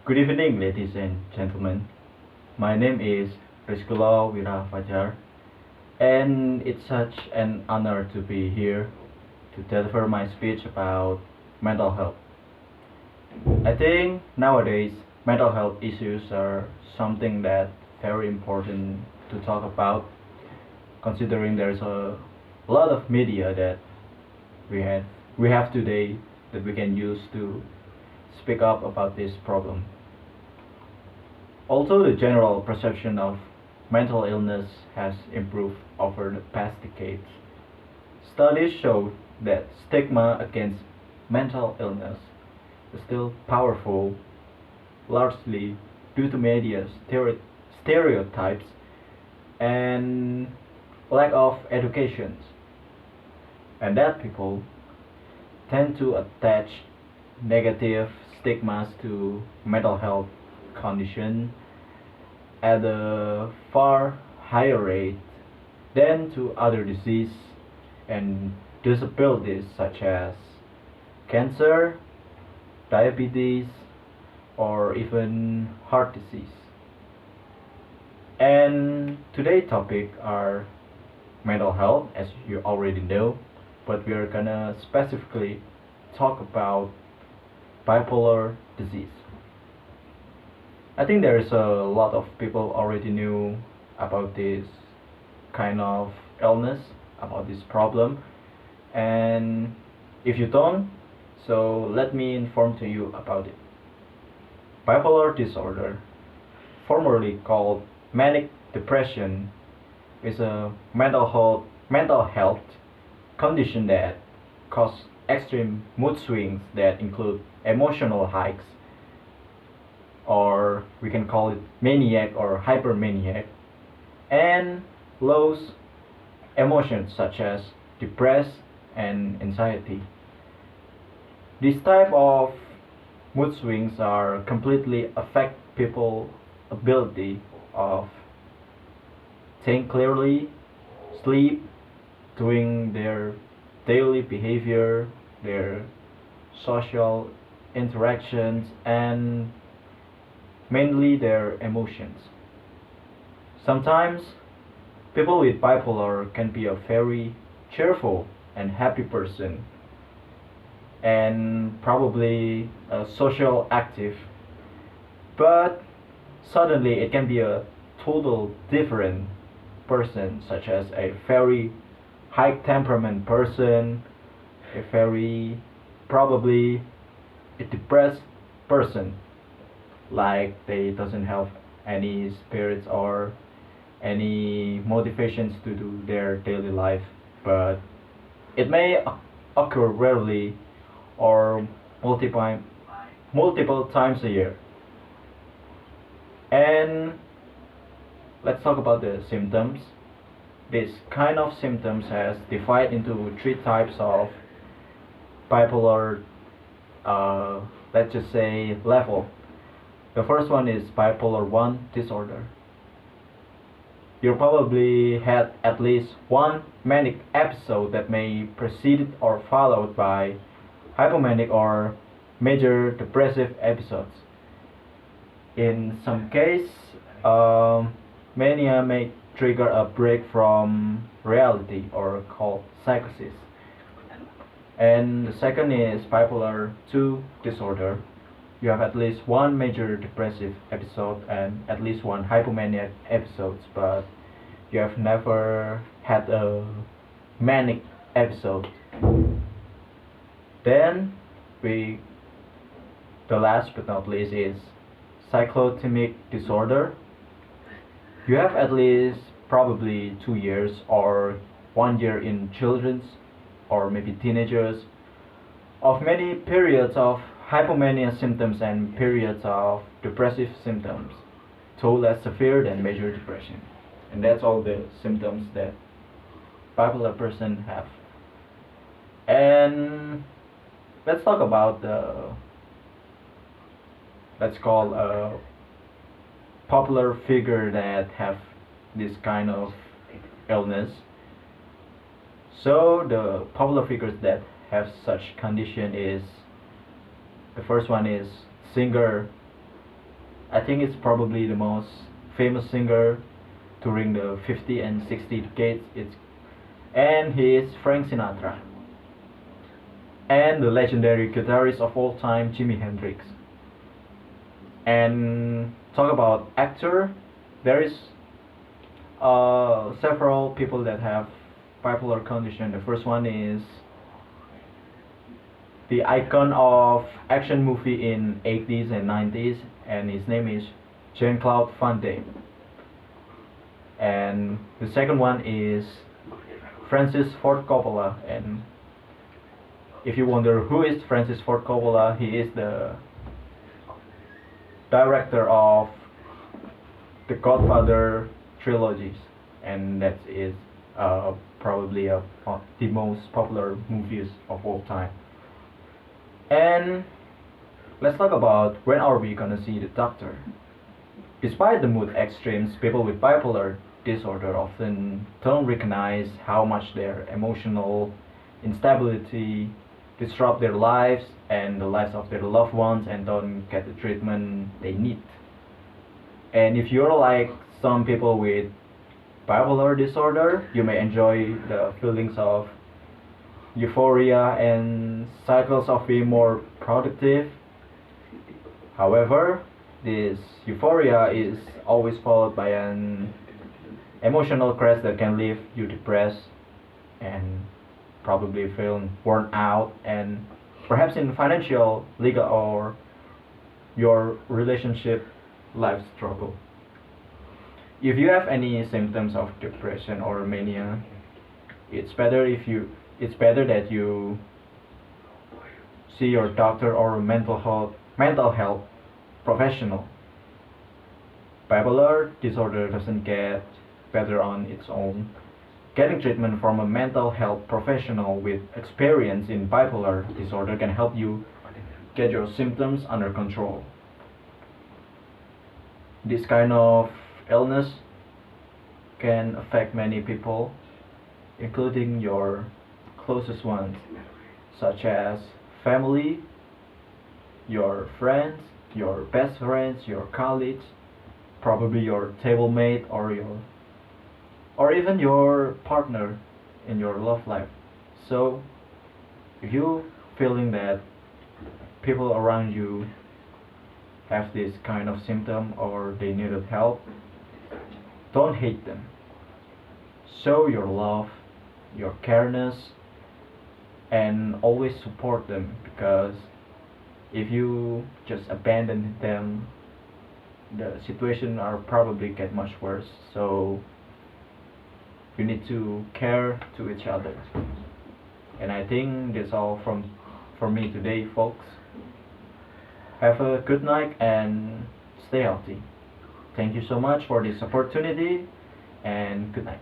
Good evening, ladies and gentlemen. My name is Rizqullah Wira Fajar, and it's such an honor to be here to deliver my speech about mental health. I think nowadays mental health issues are something that very important to talk about, considering there's a lot of media that we had we have today that we can use to speak up about this problem. Although the general perception of mental illness has improved over the past decades, studies show that stigma against mental illness is still powerful, largely due to media stereotypes and lack of education, and that people tend to attach negative stigmas to mental health condition at a far higher rate than to other diseases and disabilities such as cancer, diabetes, or even heart disease. And today's topic are mental health, as you already know, but we are gonna specifically talk about bipolar disease. I think there's a lot of people already knew about this kind of illness, about this problem, and if you don't, so let me inform to you about it. Bipolar disorder, formerly called manic depression, is a mental health condition that causes extreme mood swings that include emotional hikes, or we can call it maniac or hypermaniac, and lows emotions such as depressed and anxiety. These type of mood swings are completely affect people's ability of think clearly, sleep, doing their daily behavior, their social interactions, and mainly their emotions. Sometimes people with bipolar can be a very cheerful and happy person and probably a social active, but suddenly it can be a total different person, such as a very high temperament person, a very probably a depressed person, like they doesn't have any spirits or any motivations to do their daily life, but it may occur rarely or multiple multiple times a year. And let's talk about the symptoms. This kind of symptoms has divided into three types of bipolar, uh, let's just say, level. The first one is bipolar one disorder. You probably had at least one manic episode that may preceded or followed by hypomanic or major depressive episodes. In some case, mania may trigger a break from reality or called psychosis. And the second is bipolar 2 disorder. You have at least one major depressive episode and at least one hypomanic episodes, but you have never had a manic episode. Then we the last but not least is cyclotymic disorder. You have at least probably 2 years or 1 year in children's or maybe teenagers of many periods of hypomania symptoms and periods of depressive symptoms, though less severe than major depression. And that's all the symptoms that bipolar person have. And let's talk about the let's call a popular figure that have this kind of illness. So the popular figures that have such condition is the first one is singer I think it's probably the most famous singer during the 50 and 60 decades. And he is Frank Sinatra. And the legendary guitarist of all time, Jimi Hendrix. And talk about actor, there is several people that have bipolar condition. The first one is the icon of action movie in 80s and 90s, and his name is Jean-Claude Van Damme. And the second one is Francis Ford Coppola. And if you wonder who is Francis Ford Coppola, he is the director of the Godfather trilogies, and that is probably the most popular movies of all time. And let's talk about when are we gonna see the doctor. Despite the mood extremes, people with bipolar disorder often don't recognize how much their emotional instability disrupt their lives and the lives of their loved ones, and don't get the treatment they need. And if you're like some people with bipolar disorder, you may enjoy the feelings of euphoria and cycles of being more productive. However, this euphoria is always followed by an emotional crash that can leave you depressed and probably feel worn out, and perhaps in financial, legal, or your relationship life struggle. If you have any symptoms of depression or mania, it's better that you see your doctor or a mental health professional. Bipolar disorder doesn't get better on its own. Getting treatment from a mental health professional with experience in bipolar disorder can help you get your symptoms under control. This kind of illness can affect many people, including your closest ones, such as family, your friends, your best friends, your colleagues, probably your table mate, or even your partner in your love life. So if you feeling that people around you have this kind of symptom or they needed help, don't hate them. Show your love, your careness, and always support them, because if you just abandon them, the situation are probably get much worse. So you need to care to each other. And I think that's all from me today, folks. Have a good night and stay healthy. Thank you so much for this opportunity, and good night.